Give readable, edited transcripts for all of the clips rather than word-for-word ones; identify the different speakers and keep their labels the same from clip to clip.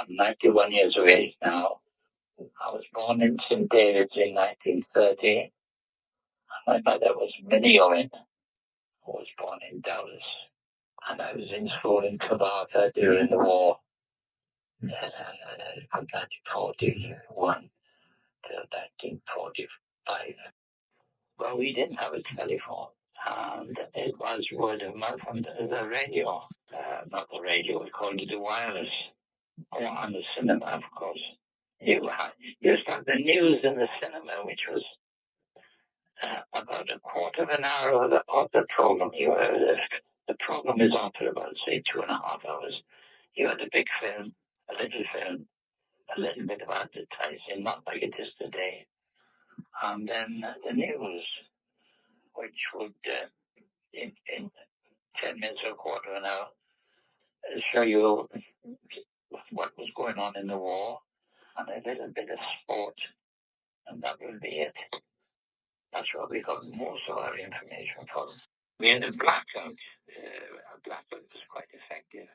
Speaker 1: I'm 91 years of age now. I was born in St. David's in 1930. My mother was Minnie Owen, who was born in Dowlais. And I was in school in Cymraeg during the war, from 1941 to 1945. Well, we didn't have a telephone, and it was word of mouth on the radio. Not the radio, we called it the wireless. Oh, and the cinema, of course. You used to have the news in the cinema, which was about a quarter of an hour of the program. The program is on for about, say, 2.5 hours. You had a big film, a little bit of advertising, not like it is today. And then the news, which would, in 10 minutes or a quarter of an hour, show you what was going on in the war, and a little bit of sport, and that would be it. That's what we got most of our information from. We had a blackout. A blackout was quite effective.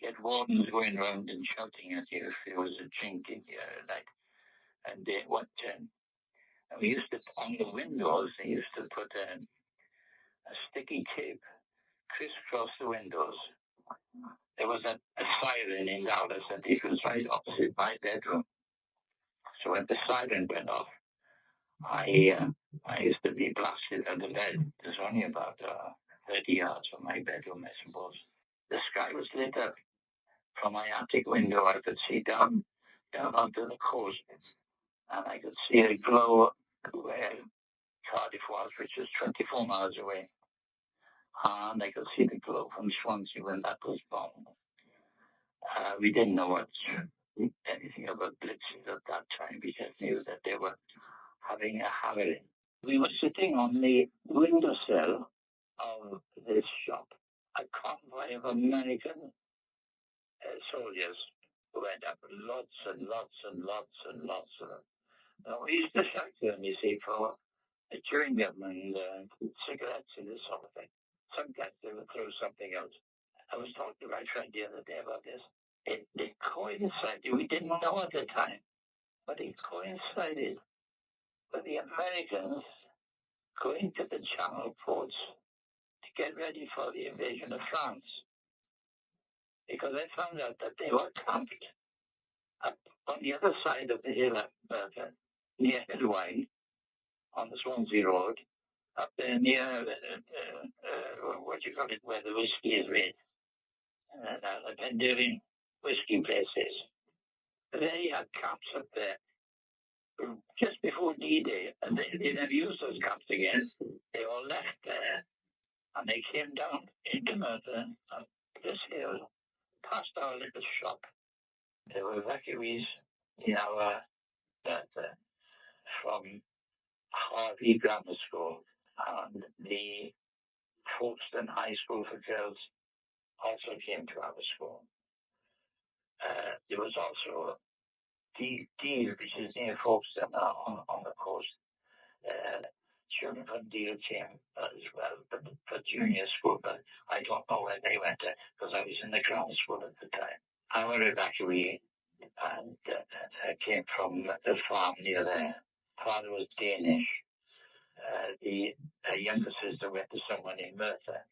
Speaker 1: You had wardens going around and shouting at you if there was a chink in your light. And we used to, on the windows, they used to put a sticky tape crisscross the windows. There was a siren in Dowlais, and it was right opposite my bedroom. So when the siren went off, I used to be blasted out of bed. It was only about 30 yards from my bedroom, I suppose. The sky was lit up. From my attic window, I could see down onto the coast, and I could see a glow where Cardiff was, which was 24 miles away. And I could see the glow from Swansea when that was bombed. We didn't know anything about blitzes at that time. We just knew that they were having a havoc. We were sitting on the windowsill of this shop. A convoy of American soldiers who went up, lots and lots and lots and lots of them. Now, we used to shout to them, you see, for chewing gum and cigarettes and this sort of thing. Sometimes they would throw something else. I was talking to my friend the other day about this. It coincided, we didn't know at the time, but it coincided with the Americans going to the Channel ports to get ready for the invasion of France. Because I found out that they were camped up on the other side of the hill at Merthyr, near Hillwine, on the Swansea Road, up there near, what do you call it, where the whiskey is made, the Penderyn whiskey places. They had camps up there just before D-Day, and they never used those camps again. They all left there, and they came down into Merthyr, up this hill, past our little shop. There were evacuees in our from Harvey Grammar School and the Folkestone High School for Girls also came to our school. There was also Deal, which is near Folkestone on the coast. Children from Deal came as well for junior school, but I don't know where they went because I was in the grammar school at the time. Our evacuee and came from the farm near there. Father was Danish. The younger sister went to someone in Merthyr,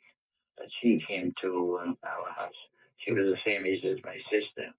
Speaker 1: but she came to our house. She was the same age as my sister.